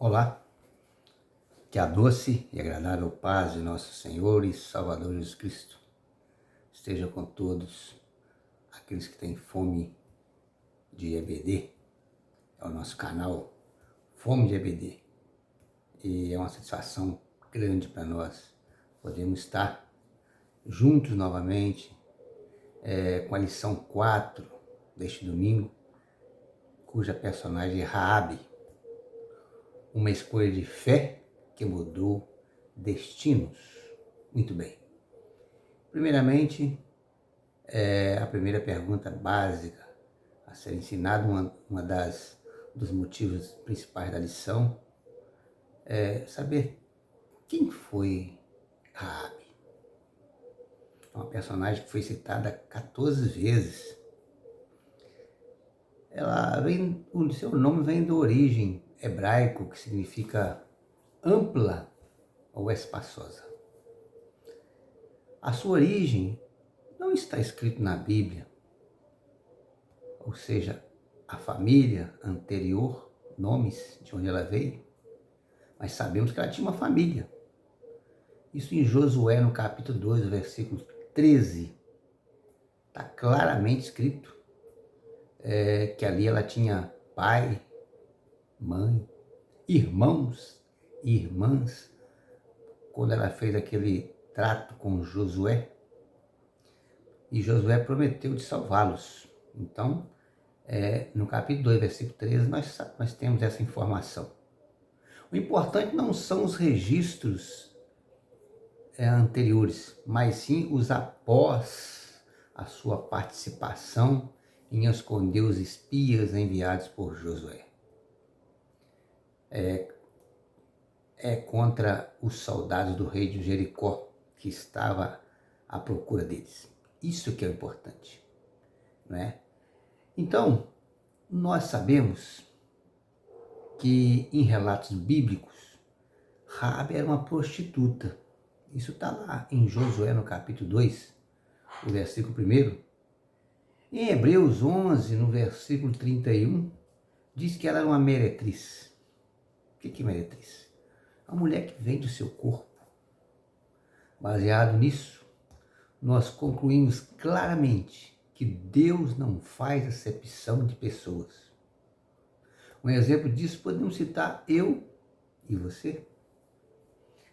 Olá, que a doce e agradável paz de nosso Senhor e Salvador Jesus Cristo esteja com todos aqueles que têm fome de EBD. É o nosso canal Fome de EBD. E é uma satisfação grande para nós podermos estar juntos novamente com a lição 4 deste domingo, cuja personagem é Raabe, uma escolha de fé que mudou destinos. Muito bem. Primeiramente, a primeira pergunta básica a ser ensinada, uma dos motivos principais da lição, é saber quem foi Raabe. É uma personagem que foi citada 14 vezes. O seu nome vem da origem hebraico, que significa ampla ou espaçosa. A sua origem não está escrito na Bíblia, ou seja, a família anterior, nomes de onde ela veio, mas sabemos que ela tinha uma família. Isso em Josué, no capítulo 2, versículo 13, está claramente escrito que ali ela tinha pai, mãe, irmãos e irmãs. Quando ela fez aquele trato com Josué, e Josué prometeu de salvá-los. Então, no capítulo 2, versículo 13, nós temos essa informação. O importante não são os registros anteriores, mas sim os após a sua participação em esconder os espias enviados por Josué. Contra os soldados do rei de Jericó, que estava à procura deles. Isso que é importante, não é? Então, nós sabemos que em relatos bíblicos, Raabe era uma prostituta. Isso está lá em Josué, no capítulo 2, o versículo 1. Em Hebreus 11, no versículo 31, diz que ela era uma meretriz. O que é meretriz? A mulher que vende o seu corpo. Baseado nisso, nós concluímos claramente que Deus não faz acepção de pessoas. Um exemplo disso podemos citar eu e você,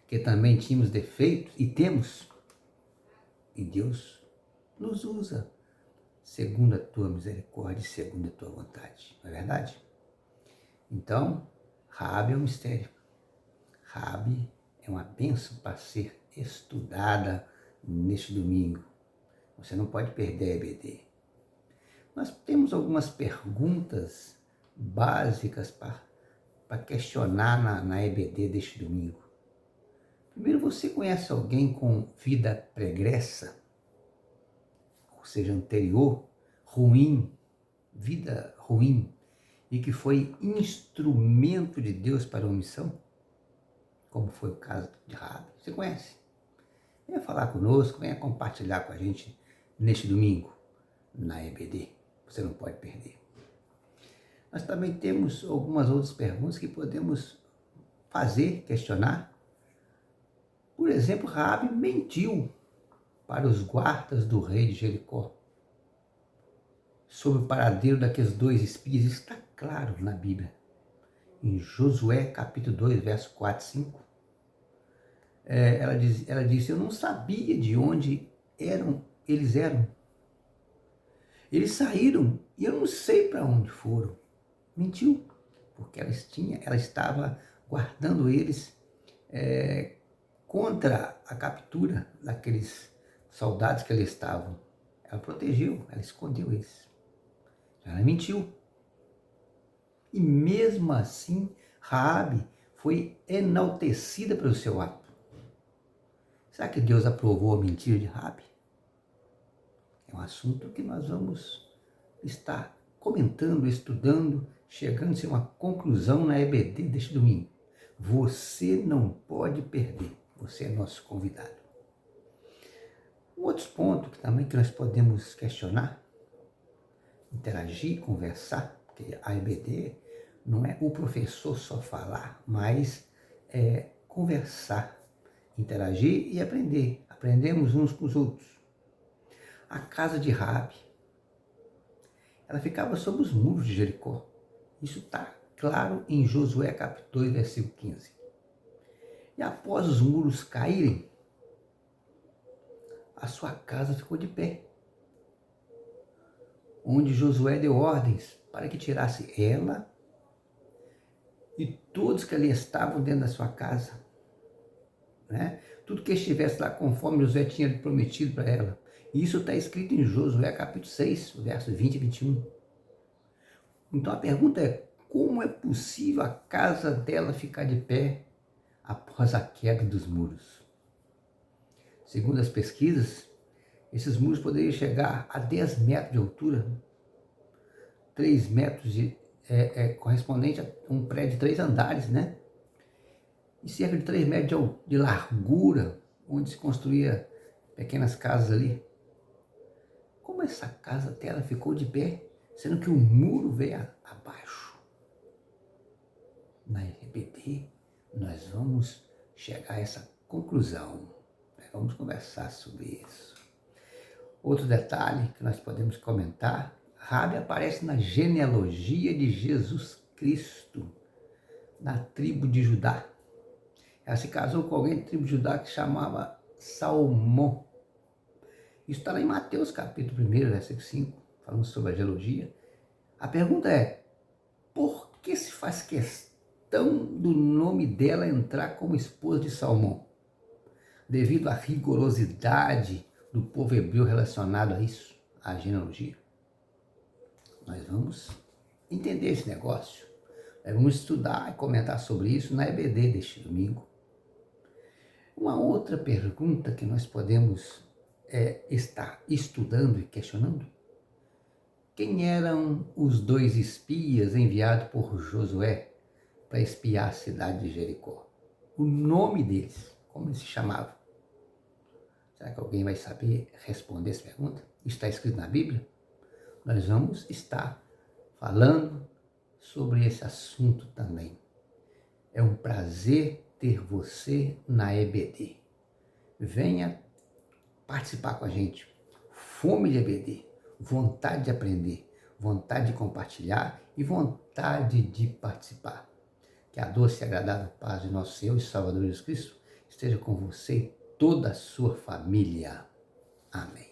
que também tínhamos defeitos e temos, e Deus nos usa segundo a tua misericórdia e segundo a tua vontade, não é verdade? Então, Raabe é um mistério. Raabe é uma bênção para ser estudada neste domingo. Você não pode perder a EBD. Nós temos algumas perguntas básicas para questionar na EBD deste domingo. Primeiro, você conhece alguém com vida pregressa? Ou seja, anterior, ruim, vida ruim, e que foi instrumento de Deus para uma missão? Como foi o caso de Raabe. Você conhece? Venha falar conosco, venha compartilhar com a gente neste domingo, na EBD. Você não pode perder. Nós também temos algumas outras perguntas que podemos fazer, questionar. Por exemplo, Raabe mentiu para os guardas do rei de Jericó sobre o paradeiro daqueles 2 espias. Isso está claro na Bíblia. Em Josué, capítulo 2, verso 4 e 5. Ela disse, eu não sabia de onde eles eram. Eles saíram e eu não sei para onde foram. Mentiu, porque ela estava guardando eles contra a captura daqueles soldados que ali estavam. Ela protegeu, ela escondeu eles. Ela mentiu. E mesmo assim, Raabe foi enaltecida pelo seu ato. Será que Deus aprovou a mentira de Raabe? É um assunto que nós vamos estar comentando, estudando, chegando a uma conclusão na EBD deste domingo. Você não pode perder, você é nosso convidado. Um outro ponto que nós podemos questionar, interagir, conversar, porque a EBD não é o professor só falar, mas conversar, interagir e aprender. Aprendemos uns com os outros. A casa de Raabe, ela ficava sob os muros de Jericó. Isso está claro em Josué capítulo 2, versículo 15. E após os muros caírem, a sua casa ficou de pé, onde Josué deu ordens para que tirasse ela e todos que ali estavam dentro da sua casa, né? Tudo que estivesse lá conforme Josué tinha prometido para ela. E isso está escrito em Josué capítulo 6, versos 20 e 21. Então a pergunta é, como é possível a casa dela ficar de pé após a queda dos muros? Segundo as pesquisas, esses muros poderiam chegar a 10 metros de altura, 3 metros correspondente a um prédio de 3 andares, né? E cerca de 3 metros de largura, onde se construía pequenas casas ali. Como essa casa dela ficou de pé, sendo que o muro veio abaixo? Na EBD, nós vamos chegar a essa conclusão. Vamos conversar sobre isso. Outro detalhe que nós podemos comentar, Raabe aparece na genealogia de Jesus Cristo, na tribo de Judá. Ela se casou com alguém da tribo de Judá que chamava Salmão. Isso está lá em Mateus capítulo 1, versículo 5, falando sobre a genealogia. A pergunta é, por que se faz questão do nome dela entrar como esposa de Salmão? Devido à rigorosidade do povo hebreu relacionado a isso, à genealogia. Nós vamos entender esse negócio. Nós vamos estudar e comentar sobre isso na EBD deste domingo. Uma outra pergunta que nós podemos estar estudando e questionando: quem eram os 2 espias enviados por Josué para espiar a cidade de Jericó? O nome deles, como eles se chamavam? Será que alguém vai saber responder essa pergunta? Está escrito na Bíblia? Nós vamos estar falando sobre esse assunto também. É um prazer ter você na EBD. Venha participar com a gente. Fome de EBD, vontade de aprender, vontade de compartilhar e vontade de participar. Que a doce e agradável paz de nosso Senhor e Salvador Jesus Cristo esteja com você e toda a sua família. Amém.